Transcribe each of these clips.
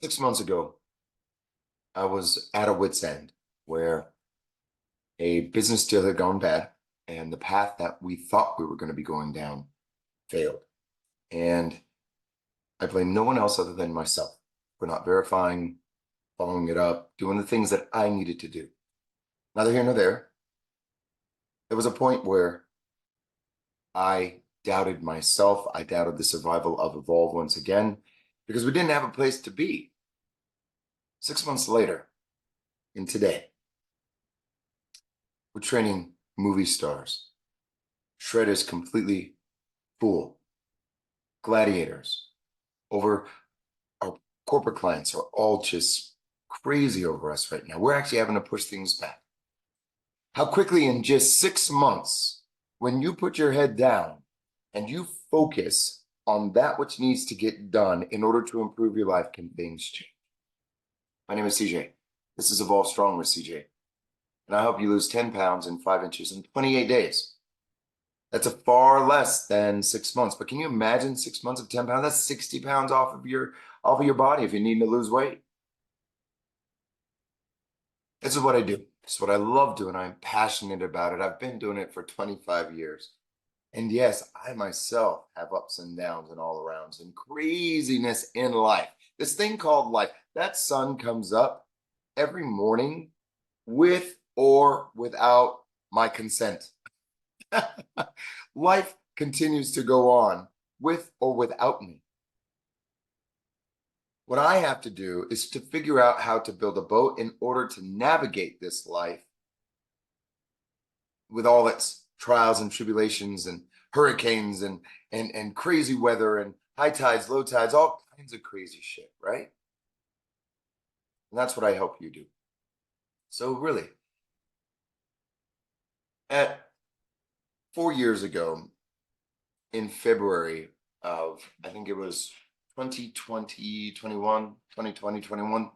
6 months ago, I was at a wit's end where a business deal had gone bad and the path that we thought we were going to be going down failed. And I blame no one else other than myself for not verifying, following it up, doing the things that I needed to do. Neither here nor there. There was a point where I doubted myself. I doubted the survival of eVOLV once again because we didn't have a place to be. 6 months later, and today, we're training movie stars. Shred is completely full. Gladiators over our corporate clients are all just crazy over us right now. We're actually having to push things back. How quickly in just 6 months, when you put your head down and you focus on that which needs to get done in order to improve your life, can things change? My name is CJ. This is eVOLV Strong with CJ. And I help you lose 10 pounds in 5 inches in 28 days. That's a far less than 6 months. But can you imagine 6 months of 10 pounds? That's 60 pounds off of your body if you need to lose weight. This is what I do. This is what I love doing. I'm passionate about it. I've been doing it for 25 years. And yes, I myself have ups and downs and all arounds and craziness in life. This thing called life, that sun comes up every morning with or without my consent. Life continues to go on with or without me. What I have to do is to figure out how to build a boat in order to navigate this life with all its trials and tribulations and hurricanes and crazy weather and high tides, low tides, all kinds of crazy shit, right? And that's what I help you do. So really, at 4 years ago, in February of, I think it was 2020, 21, 2020, 21,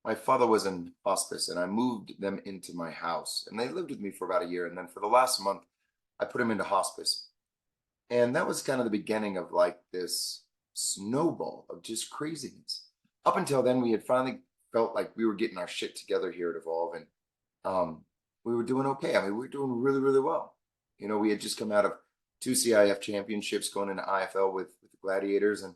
my father was in hospice and I moved them into my house and they lived with me for about a year. And then for the last month, I put him into hospice. And that was kind of the beginning of like this snowball of just craziness. Up until then, we had finally felt like we were getting our shit together here at eVOLV and we were doing okay. I mean, we were doing really, really well. You know, we had just come out of 2 CIF championships going into IFL with the Gladiators, and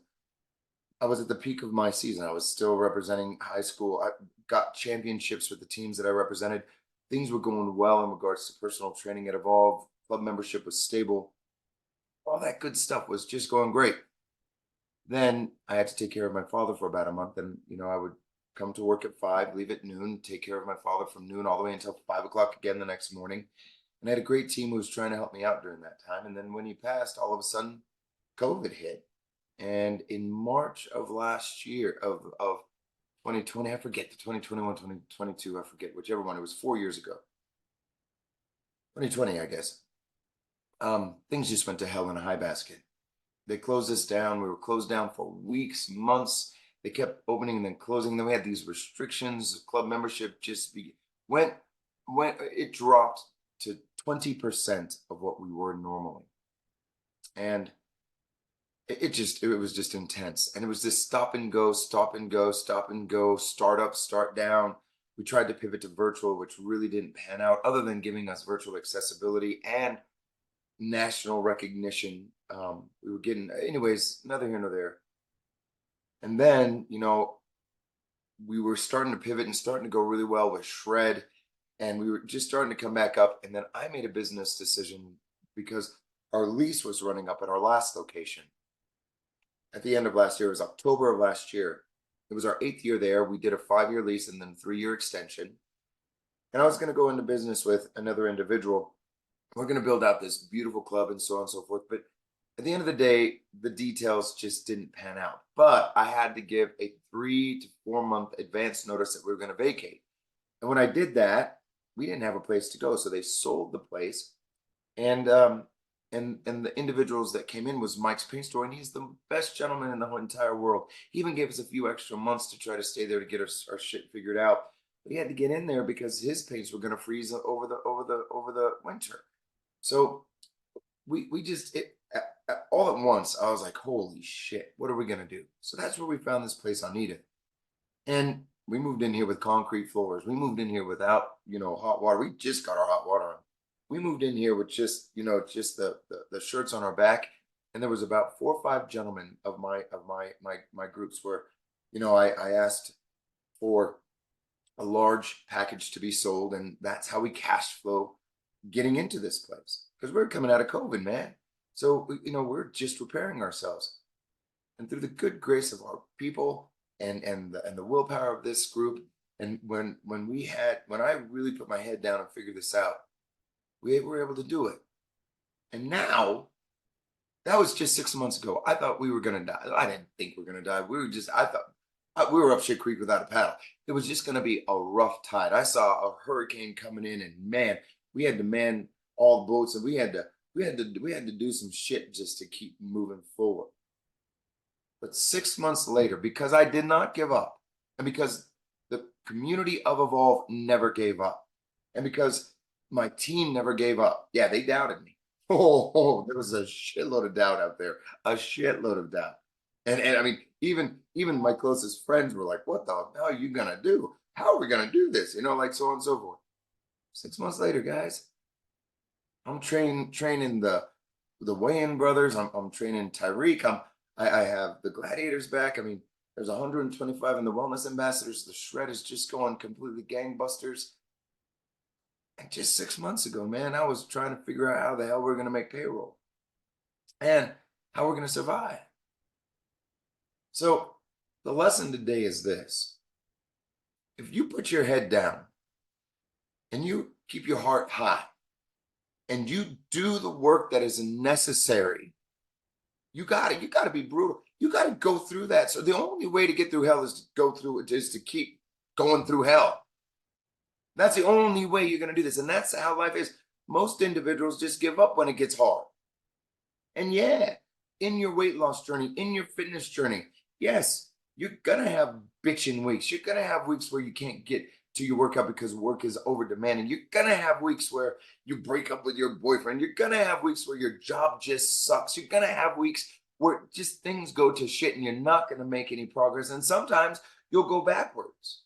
I was at the peak of my season. I was still representing high school. I got championships with the teams that I represented. Things were going well in regards to personal training at eVOLV. Club membership was stable. All that good stuff was just going great. Then I had to take care of my father for about a month, and I would come to work at 5, leave at noon, take care of my father from noon all the way until 5 o'clock again the next morning. And I had a great team who was trying to help me out during that time. And then when he passed, all of a sudden, COVID hit. And in March of last year, of 2020, I forget, the 2021, 2022, I forget, whichever one, it was 4 years ago. 2020, I guess. Things just went to hell in a high basket. They closed us down. We were closed down for weeks, months. They kept opening and then closing. Then we had these restrictions. Club membership just went, it dropped to 20% of what we were normally. And it was just intense. And it was this stop and go, stop and go, stop and go, start up, start down. We tried to pivot to virtual, which really didn't pan out, other than giving us virtual accessibility and national recognition. We were getting, anyways, neither here nor there. And then, we were starting to pivot and starting to go really well with Shred. And we were just starting to come back up. And then I made a business decision because our lease was running up at our last location. At the end of last year, it was October of last year. It was our 8th year there. We did a 5-year lease and then 3-year extension. And I was going to go into business with another individual. We're going to build out this beautiful club and so on and so forth. But at the end of the day, the details just didn't pan out. But I had to give a 3 to 4 month advance notice that we were going to vacate. And when I did that, we didn't have a place to go. So they sold the place. And the individuals that came in was Mike's paint store, and he's the best gentleman in the whole entire world. He even gave us a few extra months to try to stay there to get our shit figured out. But he had to get in there because his paints were going to freeze over the winter. So we just all at once, I was like, holy shit, what are we gonna do? So that's where we found this place on Edith. And we moved in here with concrete floors. We moved in here without, hot water. We just got our hot water on. We moved in here with just, just the shirts on our back. And there was about 4 or 5 gentlemen of my groups where, I asked for a large package to be sold, and that's how we cash flow getting into this place. Because we're coming out of COVID, man. So, we're just repairing ourselves. And through the good grace of our people and the willpower of this group, and when I really put my head down and figured this out, we were able to do it. And now, that was just 6 months ago. I thought we were gonna die. I didn't think we were gonna die. I thought we were up shit creek without a paddle. It was just gonna be a rough tide. I saw a hurricane coming in, and man, we had to man all the boats, and we had to do some shit just to keep moving forward. But 6 months later, because I did not give up, and because the community of eVOLV never gave up, and because my team never gave up, yeah, they doubted me. Oh, there was a shitload of doubt out there, a shitload of doubt. And I mean, even my closest friends were like, "What the hell are you gonna do? How are we gonna do this?" Like so on and so forth. 6 months later, guys, I'm training the Wayne brothers. I'm training Tyreek. I have the gladiators back. I mean, there's 125 in the wellness ambassadors. The shred is just going completely gangbusters. And just 6 months ago, man, I was trying to figure out how the hell we're going to make payroll and how we're going to survive. So the lesson today is this. If you put your head down and you keep your heart high and you do the work that is necessary, you got to be brutal. You got to go through that. So the only way to get through hell is to go through it, is to keep going through hell. That's the only way you're going to do this. And that's how life is. Most individuals just give up when it gets hard. And yeah, in your weight loss journey, in your fitness journey, yes, you're going to have bitching weeks. You're going to have weeks where you can't get to your workout because work is over demanding. You're going to have weeks where you break up with your boyfriend. You're going to have weeks where your job just sucks. You're going to have weeks where just things go to shit and you're not going to make any progress. And sometimes you'll go backwards.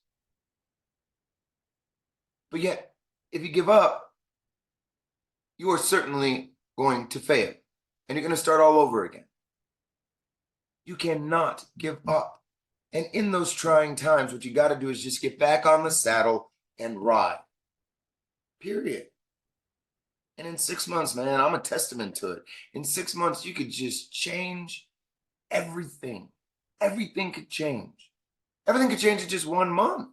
But yet, if you give up, you are certainly going to fail. And you're going to start all over again. You cannot give up. And in those trying times, what you got to do is just get back on the saddle and ride. Period. And in 6 months, man, I'm a testament to it. In 6 months, you could just change everything. Everything could change. Everything could change in just 1 month.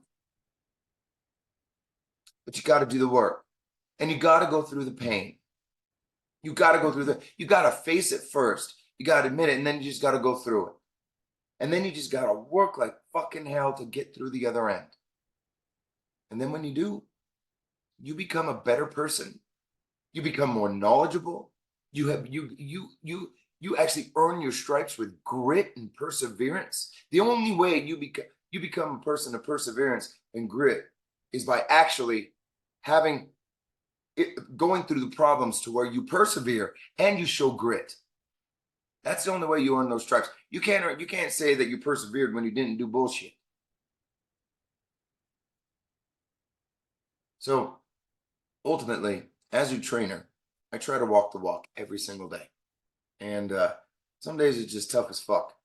But you got to do the work. And you got to go through the pain. You got to go through you got to face it first. You got to admit it, and then you just got to go through it. And then you just got to work like fucking hell to get through the other end. And then when you do, you become a better person. You become more knowledgeable. You actually earn your stripes with grit and perseverance. The only way you become a person of perseverance and grit is by actually going through the problems to where you persevere and you show grit. That's the only way you earn those stripes. You can't say that you persevered when you didn't do bullshit. So ultimately, as your trainer, I try to walk the walk every single day. And some days it's just tough as fuck.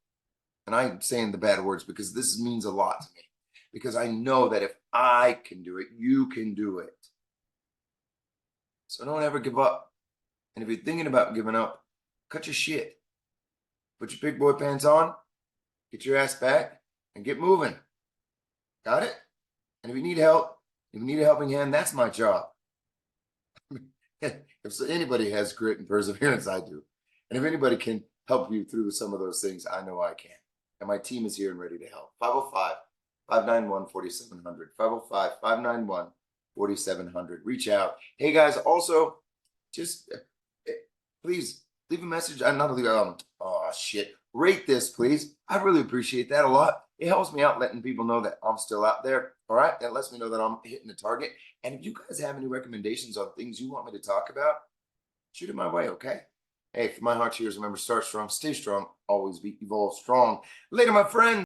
And I'm saying the bad words because this means a lot to me. Because I know that if I can do it, you can do it. So don't ever give up. And if you're thinking about giving up, cut your shit. Put your big boy pants on, get your ass back, and get moving. Got it? And if you need help, if you need a helping hand, that's my job. If anybody has grit and perseverance, I do. And if anybody can help you through some of those things, I know I can. And my team is here and ready to help. 505-591-4700. 505-591-4700. Reach out. Hey, guys, also, just please leave a message. I'm not leave. Oh shit! Rate this, please. I really appreciate that a lot. It helps me out letting people know that I'm still out there. All right, that lets me know that I'm hitting the target. And if you guys have any recommendations on things you want me to talk about, shoot it my way, okay? Hey, from my heart to yours, remember, start strong, stay strong, always be evolve strong. Later, my friend.